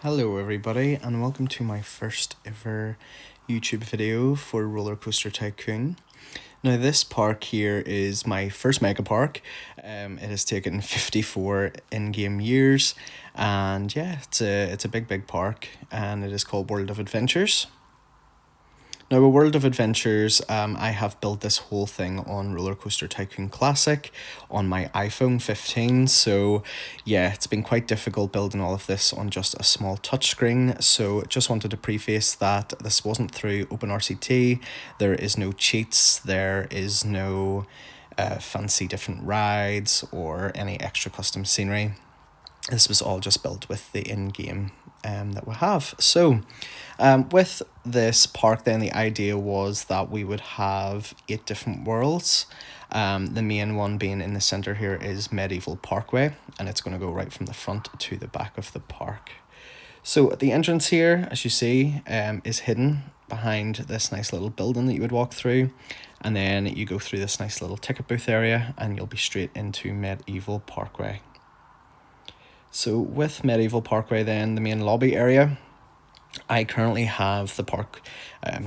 Hello everybody and welcome to my first ever YouTube video for Roller Coaster Tycoon. Now this park here is my first mega park. It has taken 54 in-game years and yeah, it's a big park and it is called World of Adventures. Now, with World of Adventures, I have built this whole thing on Roller Coaster Tycoon Classic on my iPhone 15. So, yeah, it's been quite difficult building all of this on just a small touchscreen. So, just wanted to preface that this wasn't through OpenRCT. There is no cheats. There is no fancy different rides or any extra custom scenery. This was all just built with the in-game that we have. So with this park then, the idea was that we would have 8 different worlds. The main one being in the center here is Medieval Parkway, and it's going to go right from the front to the back of the park. So the entrance here, as you see, is hidden behind this nice little building that you would walk through, and then you go through this nice little ticket booth area and you'll be straight into Medieval Parkway. So with Medieval Parkway then, the main lobby area, I currently have the park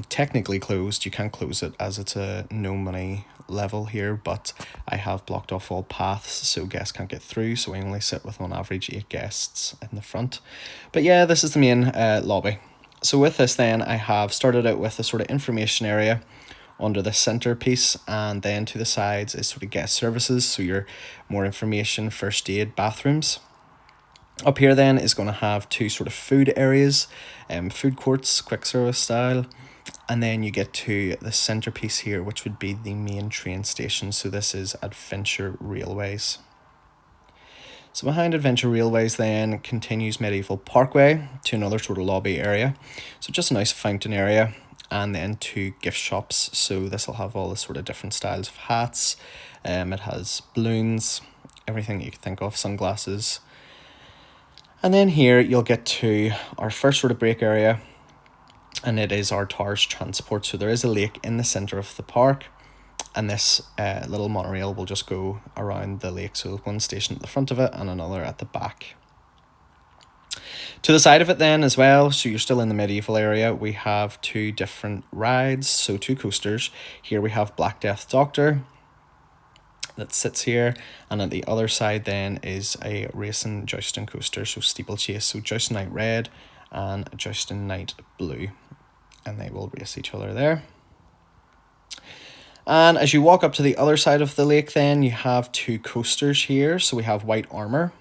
technically closed. You can't close it as it's a no money level here, but I have blocked off all paths so guests can't get through, so I only sit with on average 8 guests in the front. But yeah, this is the main lobby. So with this then, I have started out with a sort of information area under the centerpiece, and then to the sides is sort of guest services, so your more information, first aid, bathrooms. Up here then is going to have 2 sort of food areas, food courts, quick service style, and then you get to the centerpiece here, which would be the main train station. So this is Adventure Railways. So behind Adventure Railways then continues Medieval Parkway to another sort of lobby area. So just a nice fountain area, and then 2 gift shops. So this will have all the sort of different styles of hats. It has balloons, everything you can think of, sunglasses. And then here you'll get to our first sort of break area, and it is our Towers Transport. So there is a lake in the centre of the park, and this little monorail will just go around the lake. So one station at the front of it and another at the back. To the side of it then as well, so you're still in the medieval area, we have 2 different rides, so 2 coasters. Here we have Black Death Doctor that sits here, and at the other side then is a racing jousting coaster, so steeplechase, so Jousting Night Red and Jousting Night Blue, and they will race each other there. And as you walk up to the other side of the lake then, you have 2 coasters here. So we have White Armor,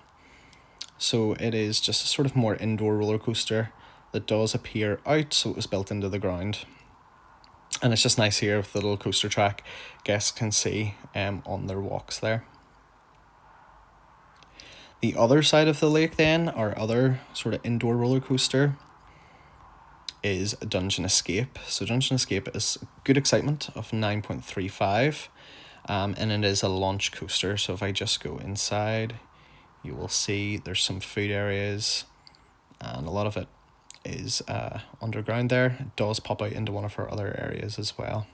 so it is just a sort of more indoor roller coaster that does appear out, so it was built into the ground. And it's just nice here with the little coaster track, guests can see on their walks there. The other side of the lake then, our other sort of indoor roller coaster, is Dungeon Escape. So Dungeon Escape is good excitement of 9.35, and it is a launch coaster. So if I just go inside, you will see there's some food areas, and a lot of it is underground there. It does pop out into one of our other areas as well.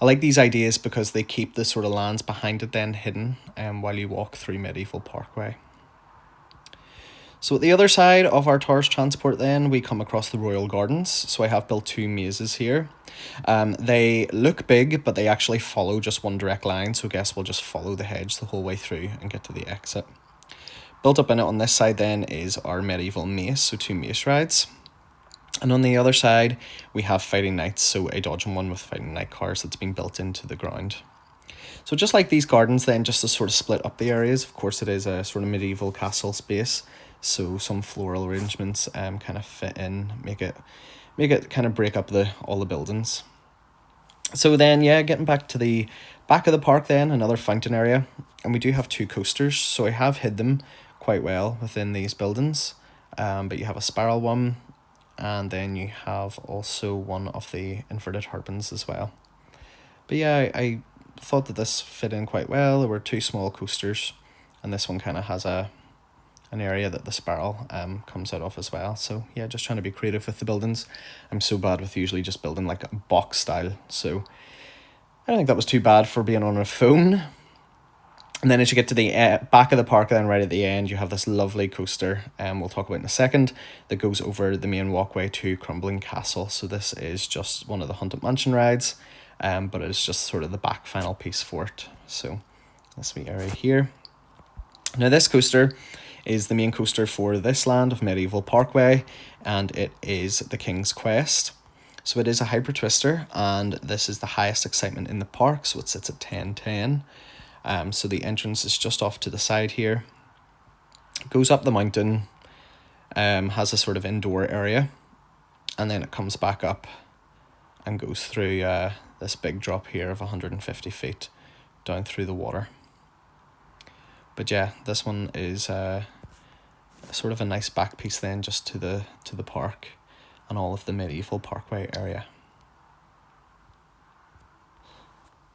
I like these ideas because they keep the sort of lands behind it then hidden while you walk through Medieval Parkway. So at the other side of our Towers Transport then, we come across the Royal Gardens. So I have built 2 mazes here. They look big, but they actually follow just one direct line, so guests will just follow the hedge the whole way through and get to the exit. Built up in it on this side then is our Medieval Mace, so 2 mace rides. And on the other side, we have Fighting Knights, so a dodging one with Fighting Knight cars that's been built into the ground. So just like these gardens then, just to sort of split up the areas, of course it is a sort of medieval castle space, so some floral arrangements kind of fit in, make it kind of break up all the buildings. So then, yeah, getting back to the back of the park then, another fountain area, and we do have 2 coasters, so I have hid them quite well within these buildings, but you have a spiral one, and then you have also one of the inverted hairpins as well. But yeah, I thought that this fit in quite well. There were 2 small coasters, and this one kind of has an area that the spiral comes out of as well. So yeah, just trying to be creative with the buildings. I'm so bad with usually just building like a box style, so I don't think that was too bad for being on a phone. And then as you get to the back of the park, then right at the end, you have this lovely coaster, we'll talk about in a second, that goes over the main walkway to Crumbling Castle. So this is just one of the Haunted Mansion rides, but it's just sort of the back final piece for it. So this wee area here. Now this coaster is the main coaster for this land of Medieval Parkway, and it is the King's Quest. So it is a hyper twister, and this is the highest excitement in the park, so it sits at 1010. So the entrance is just off to the side here. Goes up the mountain, has a sort of indoor area, and then it comes back up and goes through this big drop here of 150 feet down through the water. But yeah, this one is sort of a nice back piece then just to the park and all of the Medieval Parkway area.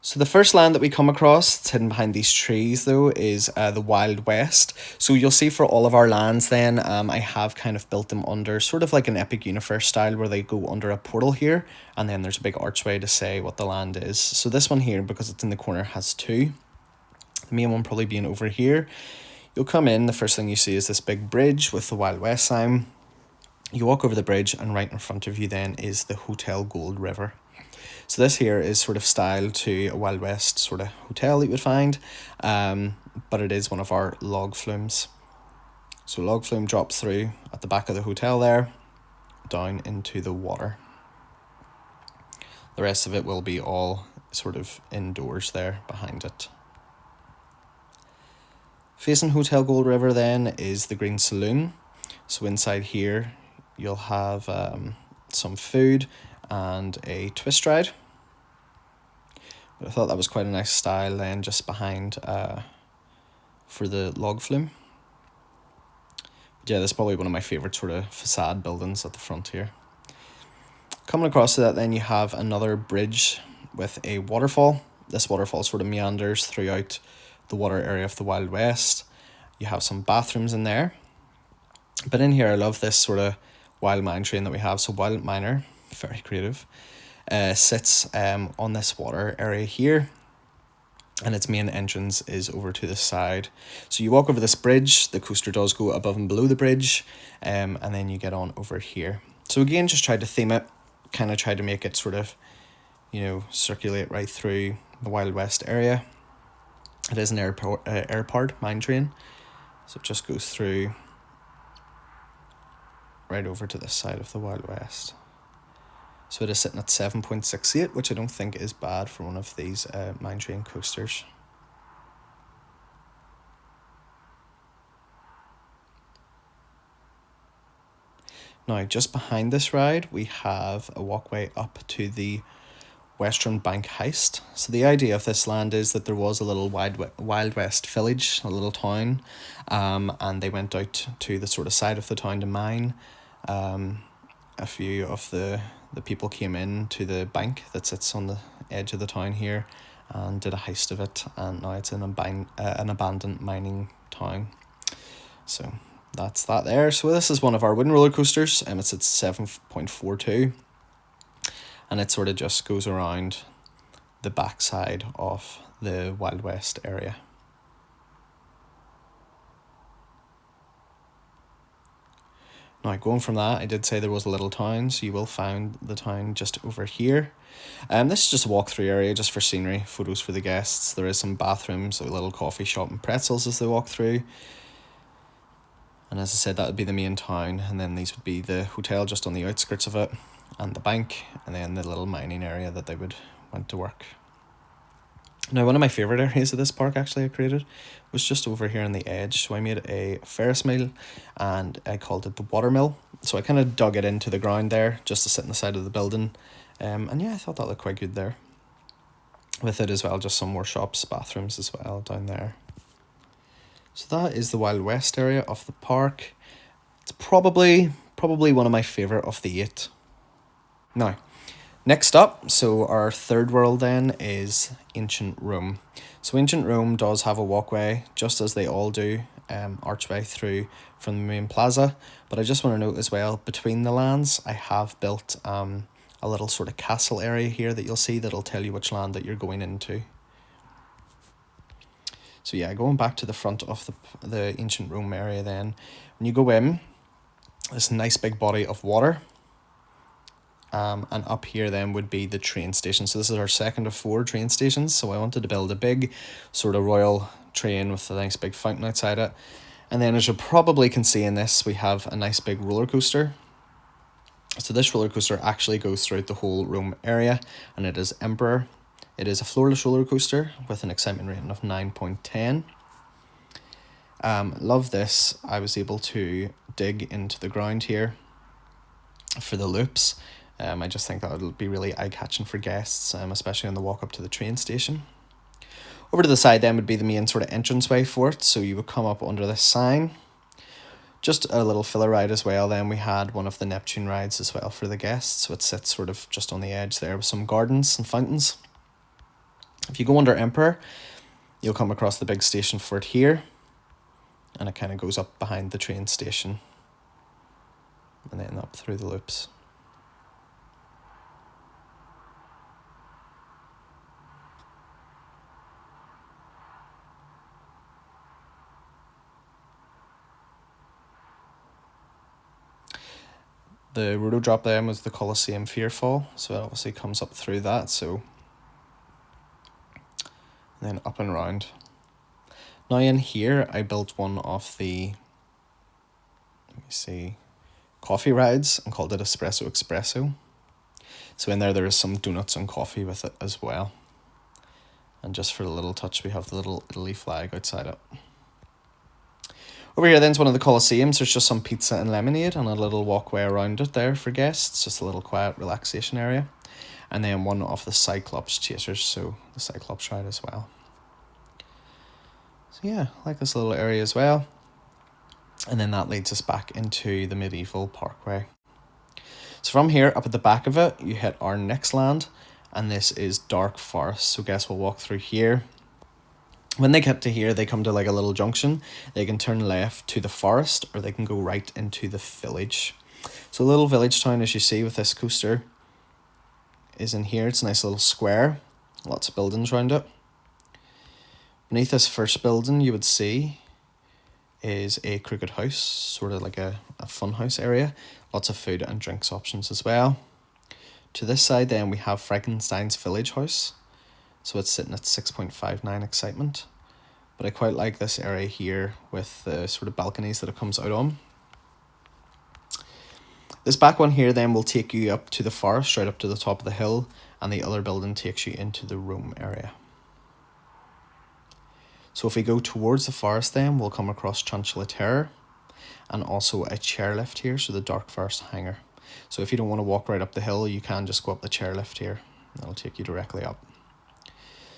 So the first land that we come across, it's hidden behind these trees though, is the Wild West. So you'll see for all of our lands then, I have kind of built them under sort of like an Epic Universe style where they go under a portal here, and then there's a big archway to say what the land is. So this one here, because it's in the corner, has two. The main one probably being over here. You'll come in, the first thing you see is this big bridge with the Wild West sign. You walk over the bridge, and right in front of you then is the Hotel Gold River. So this here is sort of styled to a Wild West sort of hotel that you would find, but it is one of our log flumes. So log flume drops through at the back of the hotel there, down into the water. The rest of it will be all sort of indoors there behind it. Facing Hotel Gold River then is the Green Saloon. So inside here you'll have some food and a twist ride. But I thought that was quite a nice style then just behind for the log flume. But yeah, that's probably one of my favourite sort of facade buildings at the front here. Coming across to that then you have another bridge with a waterfall. This waterfall sort of meanders throughout the water area of the Wild West. You have some bathrooms in there. But in here I love this sort of wild mine train that we have. So Wild Miner, very creative, sits on this water area here, and its main entrance is over to the side. So you walk over this bridge, the coaster does go above and below the bridge, and then you get on over here. So again, just tried to theme it, kind of tried to make it sort of, you know, circulate right through the Wild West area. It is an airport mine train, so it just goes through right over to the side of the Wild West. So it is sitting at 7.68, which I don't think is bad for one of these mine train coasters. Now, just behind this ride, we have a walkway up to the Western Bank Heist. So the idea of this land is that there was a little Wild West village, a little town, and they went out to the sort of side of the town to mine. A few of the people came in to the bank that sits on the edge of the town here and did a heist of it, and now it's an abandoned mining town. So that's that there. So this is one of our wooden roller coasters, and it's at 7.42, and it sort of just goes around the backside of the Wild West area. Now, going from that, I did say there was a little town, so you will find the town just over here. This is just a walk-through area, just for scenery, photos for the guests. There is some bathrooms, a little coffee shop and pretzels as they walk through. And as I said, that would be the main town, and then these would be the hotel just on the outskirts of it, and the bank, and then the little mining area that they would went to work. Now, one of my favourite areas of this park actually I created was just over here on the edge. So I made a Ferris wheel, and I called it the Watermill. So I kind of dug it into the ground there just to sit on the side of the building. And yeah, I thought that looked quite good there. With it as well, just some more shops, bathrooms as well down there. So that is the Wild West area of the park. It's probably one of my favourite of the 8. Now, next up, so our third world then is Ancient Rome. So Ancient Rome does have a walkway, just as they all do, archway through from the main plaza. But I just want to note as well, between the lands, I have built a little sort of castle area here that you'll see that'll tell you which land that you're going into. So yeah, going back to the front of the ancient Rome area then, when you go in, this nice big body of water. And up here then would be the train station. So this is our second of 4 train stations. So I wanted to build a big sort of royal train with a nice big fountain outside it. And then as you probably can see in this, we have a nice big roller coaster. So this roller coaster actually goes throughout the whole Rome area, and it is Emperor. It is a floorless roller coaster with an excitement rating of 9.10. Love this. I was able to dig into the ground here for the loops. I just think that would be really eye-catching for guests, especially on the walk up to the train station. Over to the side then would be the main sort of entranceway for it. So you would come up under this sign. Just a little filler ride as well. Then we had one of the Neptune rides as well for the guests. So it sits sort of just on the edge there with some gardens and fountains. If you go under Emperor, you'll come across the big station for it here. And it kind of goes up behind the train station. And then up through the loops. The roto drop then was the Colosseum Fearfall, so it obviously comes up through that, so and then up and round. Now in here I built one of the, let me see, coffee rides and called it Espresso. So in there is some donuts and coffee with it as well. And just for a little touch we have the little Italy flag outside it. Over here then is one of the Colosseums. There's just some pizza and lemonade and a little walkway around it there for guests. Just a little quiet relaxation area. And then one of the Cyclops chasers, so the Cyclops ride as well. So yeah, I like this little area as well. And then that leads us back into the medieval parkway. So from here, up at the back of it, you hit our next land. And this is Dark Forest. So guests will walk through here. When they get to here, they come to like a little junction. They can turn left to the forest, or they can go right into the village. So a little village town, as you see with this coaster, is in here. It's a nice little square. Lots of buildings around it. Beneath this first building, you would see is a crooked house, sort of like a fun house area. Lots of food and drinks options as well. To this side then, we have Frankenstein's Village House. So it's sitting at 6.59 excitement. But I quite like this area here with the sort of balconies that it comes out on. This back one here then will take you up to the forest, right up to the top of the hill. And the other building takes you into the Rome area. So if we go towards the forest then, we'll come across Chancellor Terror. And also a chairlift here, so the Dark Forest Hangar. So if you don't want to walk right up the hill, you can just go up the chairlift here. That'll take you directly up.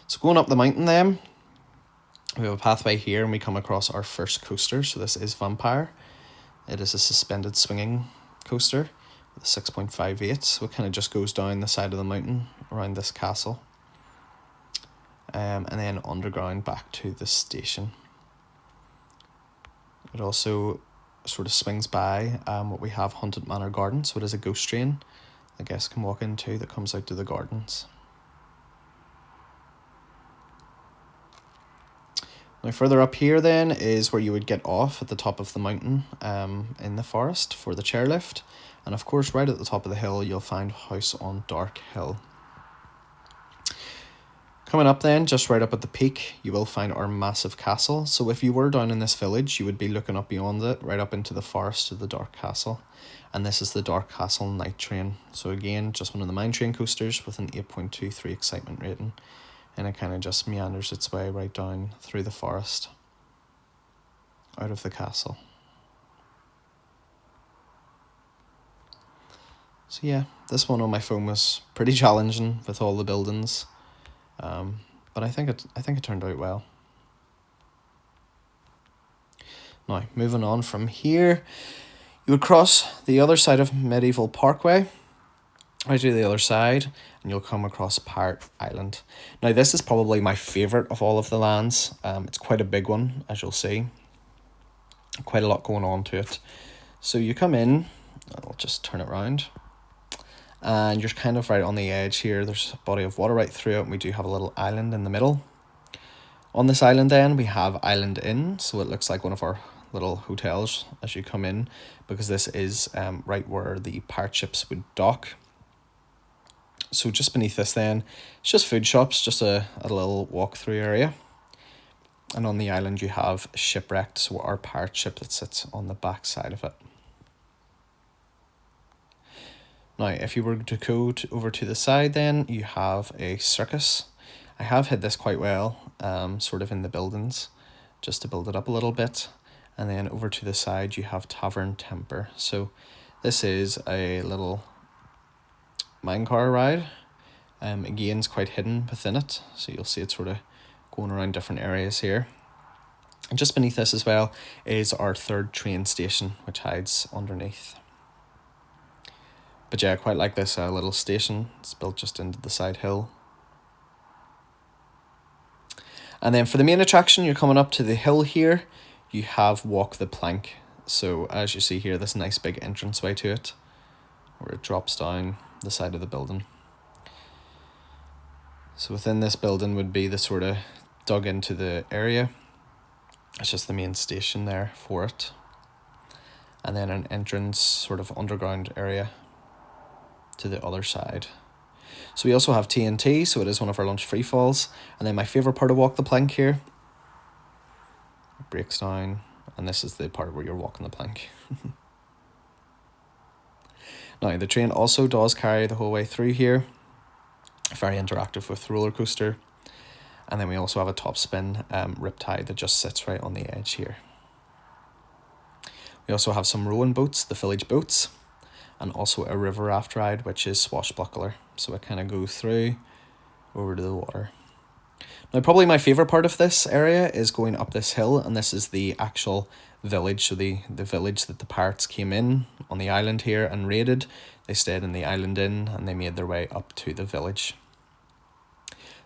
So going up the mountain then, we have a pathway here and we come across our first coaster. So this is Vampire. It is a suspended swinging coaster with a 6.58. So it kind of just goes down the side of the mountain around this castle. And then underground back to the station. It also sort of swings by what we have Haunted Manor Garden. So it is a ghost train the guests can walk into that comes out to the gardens. Now further up here then is where you would get off at the top of the mountain in the forest for the chairlift. And of course right at the top of the hill you'll find House on Dark Hill. Coming up then, just right up at the peak, you will find our massive castle. So if you were down in this village, you would be looking up beyond it, right up into the forest to the Dark Castle. And this is the Dark Castle Night Train. So again, just one of the mine train coasters with an 8.23 excitement rating. And it kind of just meanders its way right down through the forest, out of the castle. So yeah, this one on my phone was pretty challenging with all the buildings. But I think it turned out well. Now, moving on from here, you would cross the other side of Medieval Parkway, right to the other side, and you'll come across Pirate Island. Now, this is probably my favourite of all of the lands. It's quite a big one, as you'll see. Quite a lot going on to it. So you come in, I'll just turn it around. And you're kind of right on the edge here. There's a body of water right through it, and we do have a little island in the middle. On this island then we have Island Inn, so it looks like one of our little hotels as you come in, because this is right where the pirate ships would dock. So just beneath this then, it's just food shops, just a little walk-through area. And on the island you have Shipwrecked, so our pirate ship that sits on the back side of it. Now, if you were to go over to the side then, you have a circus. I have hid this quite well, sort of in the buildings, just to build it up a little bit. And then over to the side you have Tavern Temper. So this is a little minecar ride. Again, it's quite hidden within it, so you'll see it sort of going around different areas here. And just beneath this as well is our third train station, which hides underneath. But yeah, I quite like this little station. It's built just into the side hill. And then for the main attraction, you're coming up to the hill here. You have Walk the Plank. So as you see here, this nice big entranceway to it, where it drops down the side of the building. So within this building would be the sort of dug into the area. It's just the main station there for it. And then an entrance sort of underground area to the other side. So we also have TNT, so it is one of our lunch free falls. And then my favourite part of Walk the Plank here, it breaks down, and this is the part where you're walking the plank. Now the train also does carry the whole way through here. Very interactive with the roller coaster. And then we also have a top spin riptide that just sits right on the edge here. We also have some rowing boats, the village boats, and also a river raft ride, which is swashbuckler. So it kind of goes through over to the water. Now, probably my favourite part of this area is going up this hill, and this is the actual village. So the village that the pirates came in on the island here and raided. They stayed in the Island Inn and they made their way up to the village.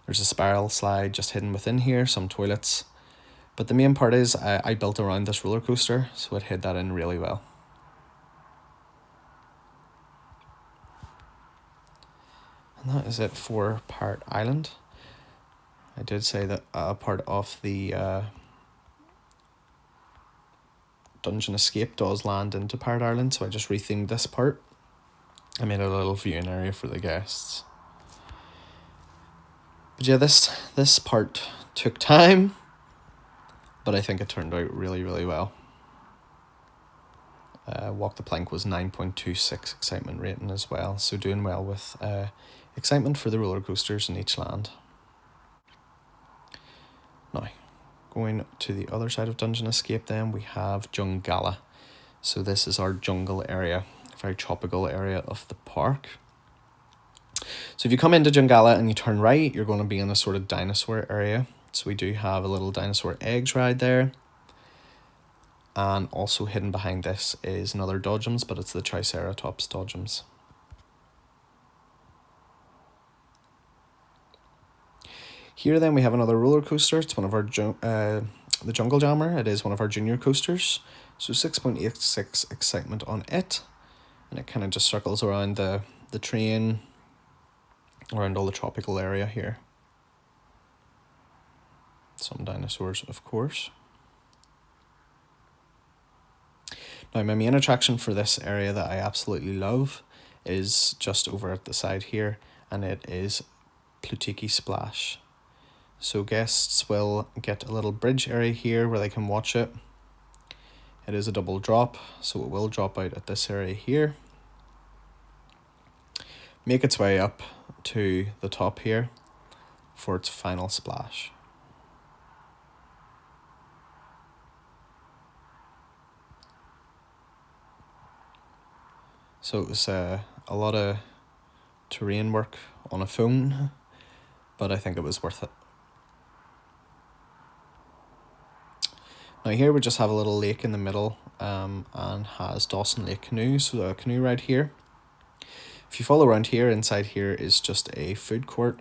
There's a spiral slide just hidden within here, some toilets. But the main part is I built around this roller coaster, so it hid that in really well. And that is it for Pirate Island. I did say that a part of the Dungeon Escape does land into Pirate Island, so I just rethemed this part. I made a little viewing area for the guests. But yeah, this part took time, but I think it turned out really, really well. Walk the Plank was 9.26 excitement rating as well, so doing well with excitement for the roller coasters in each land. Now, going to the other side of Dungeon Escape then, we have Jungala. So this is our jungle area, a very tropical area of the park. So if you come into Jungala and you turn right, you're going to be in a sort of dinosaur area. So we do have a little dinosaur eggs ride there. And also hidden behind this is another Dodgems, but it's the Triceratops Dodgems. Here then we have another roller coaster. It's one of our the Jungle Jammer. It is one of our junior coasters. So 6.86 excitement on it. And it kind of just circles around the train, around all the tropical area here. Some dinosaurs, of course. Now, my main attraction for this area that I absolutely love is just over at the side here, and it is Plutiki Splash. So guests will get a little bridge area here where they can watch it. It is a double drop, so it will drop out at this area here. Make its way up to the top here for its final splash. So it was a lot of terrain work on a phone, but I think it was worth it. Now here we just have a little lake in the middle and has Dawson Lake Canoe, so a canoe ride here. If you follow around here, inside here is just a food court.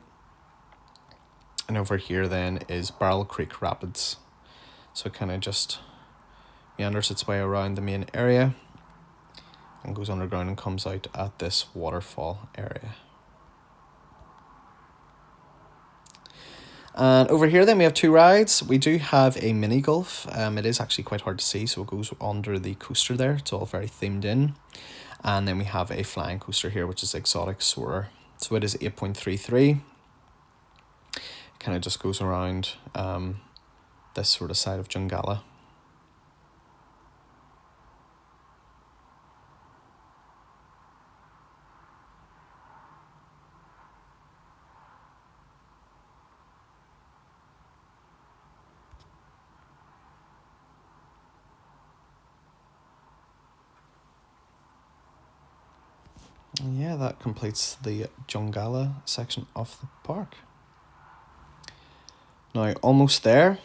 And over here then is Barrel Creek Rapids. So it kind of just meanders its way around the main area and goes underground and comes out at this waterfall area. And over here then we have two rides. We do have a mini golf. It is actually quite hard to see, so it goes under the coaster there. It's all very themed in. And then we have a flying coaster here, which is Exotic Soarer. So it is 8.33. It kind of just goes around this sort of side of Jungala. And yeah, that completes the Jungala section of the park. Now, almost there,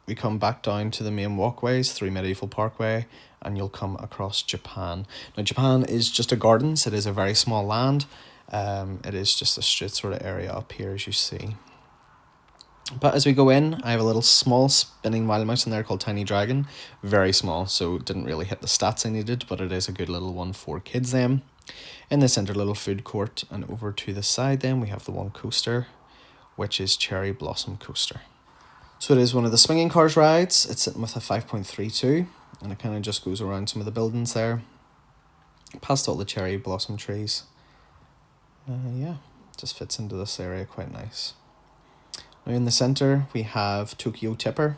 we come back down to the main walkways through Medieval Parkway, and you'll come across Japan. Now, Japan is just a gardens. It is a very small land. It is just a straight sort of area up here, as you see. But as we go in, I have a little small spinning wild mouse in there called Tiny Dragon. Very small, so didn't really hit the stats I needed, but it is a good little one for kids then. In the centre little food court, and over to the side then we have the one coaster, which is Cherry Blossom Coaster. So it is one of the swinging cars rides. It's sitting with a 5.32, and it kind of just goes around some of the buildings there, past all the cherry blossom trees. Yeah, just fits into this area quite nice. Now in the centre we have Tokyo Tipper,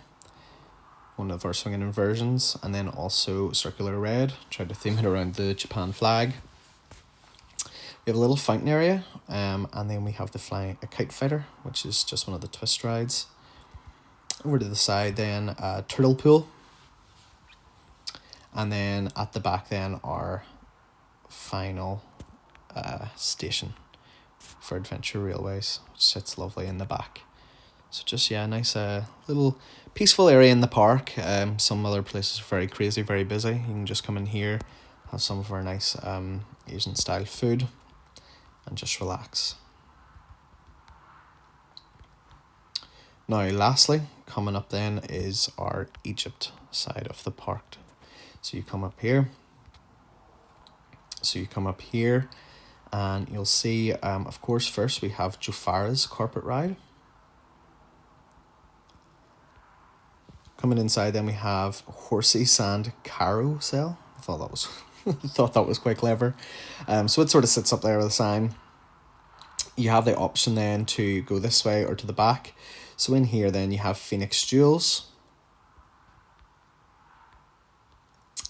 one of our swinging inversions, and then also Circular Red. Tried to theme it around the Japan flag. We have a little fountain area, and then we have a kite fighter, which is just one of the twist rides. Over to the side then, Turtle Pool. And then at the back then, our final station for Adventure Railways, which sits lovely in the back. So just, yeah, nice little peaceful area in the park. Some other places are very crazy, very busy. You can just come in here, have some of our nice Asian style food, and just relax. Now lastly, coming up then is our Egypt side of the park. So you come up here. And you'll see, of course, first we have Jafara's carpet ride. Coming inside then we have Horsey Sand Carousel. I thought that was quite clever. So it sort of sits up there with a sign. You have the option then to go this way or to the back. So in here then you have Phoenix Jewels.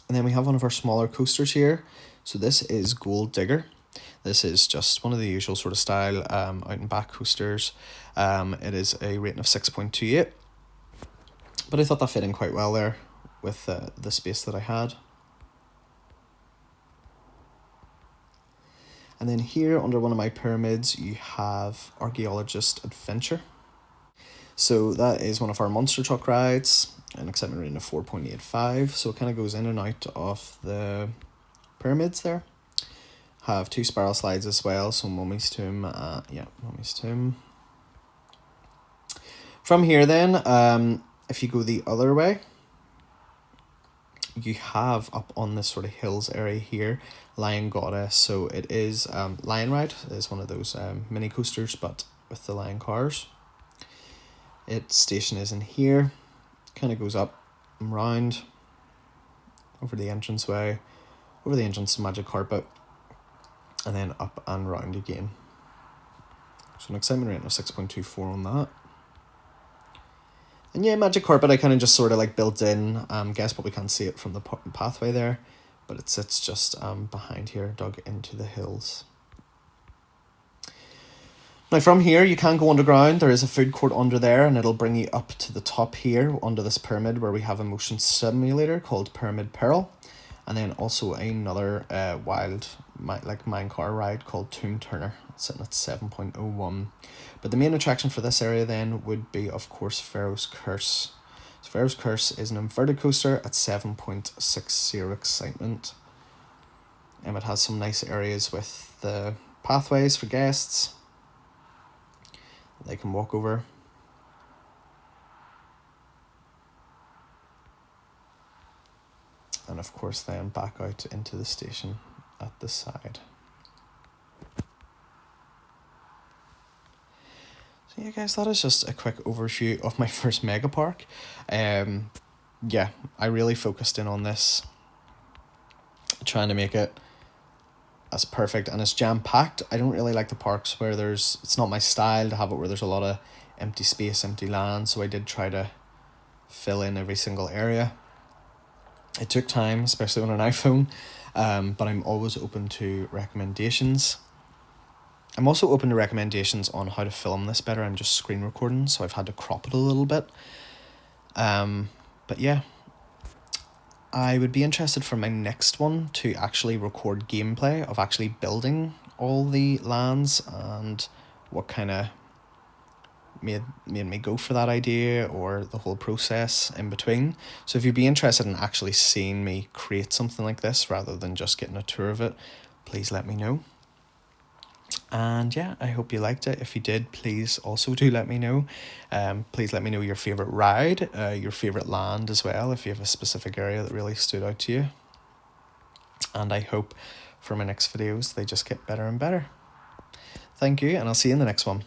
And then we have one of our smaller coasters here. So this is Gold Digger. This is just one of the usual sort of style out and back coasters. It is a rating of 6.28. But I thought that fit in quite well there with the space that I had. And then here under one of my pyramids you have Archaeologist Adventure. So that is one of our monster truck rides, an excitement rating of 4.85. So it kind of goes in and out of the pyramids there. Have two spiral slides as well, so Mummy's Tomb, Mummy's Tomb. From here then, if you go the other way, you have up on this sort of hills area here, Lion Goddess. So it is Lion Ride. It is one of those mini coasters, but with the lion cars. Its station is in here, kind of goes up and round, over the entranceway, over the entrance to Magic Carpet, and then up and round again. So an excitement rating of 6.24 on that. And yeah, Magic Carpet I kind of just sort of like built in, guess but we can't see it from the pathway there, but it sits just behind here, dug into the hills. Now from here you can go underground. There is a food court under there, and it'll bring you up to the top here under this pyramid where we have a motion simulator called Pyramid Peril, and then also another wild minecart ride called Tomb Turner, sitting at 7.01. But the main attraction for this area then would be, of course, Pharaoh's Curse. So Pharaoh's Curse is an inverted coaster at 7.60 excitement. It has some nice areas with the pathways for guests they can walk over. And of course then back out into the station at the side. So yeah guys, that is just a quick overview of my first mega park. Yeah, I really focused in on this, trying to make it as perfect and as jam-packed. I don't really like the parks where it's not my style to have it where there's a lot of empty space, empty land, so I did try to fill in every single area. It took time, especially on an iPhone, but I'm always open to recommendations. I'm also open to recommendations on how to film this better. I'm just screen recording, so I've had to crop it a little bit. But yeah, I would be interested for my next one to actually record gameplay of actually building all the lands and what kind of made me go for that idea, or the whole process in between. So if you'd be interested in actually seeing me create something like this rather than just getting a tour of it, please let me know. And yeah, I hope you liked it. If you did, please also do let me know. Please let me know your favourite ride, your favourite land as well, if you have a specific area that really stood out to you. And I hope for my next videos they just get better and better. Thank you, and I'll see you in the next one.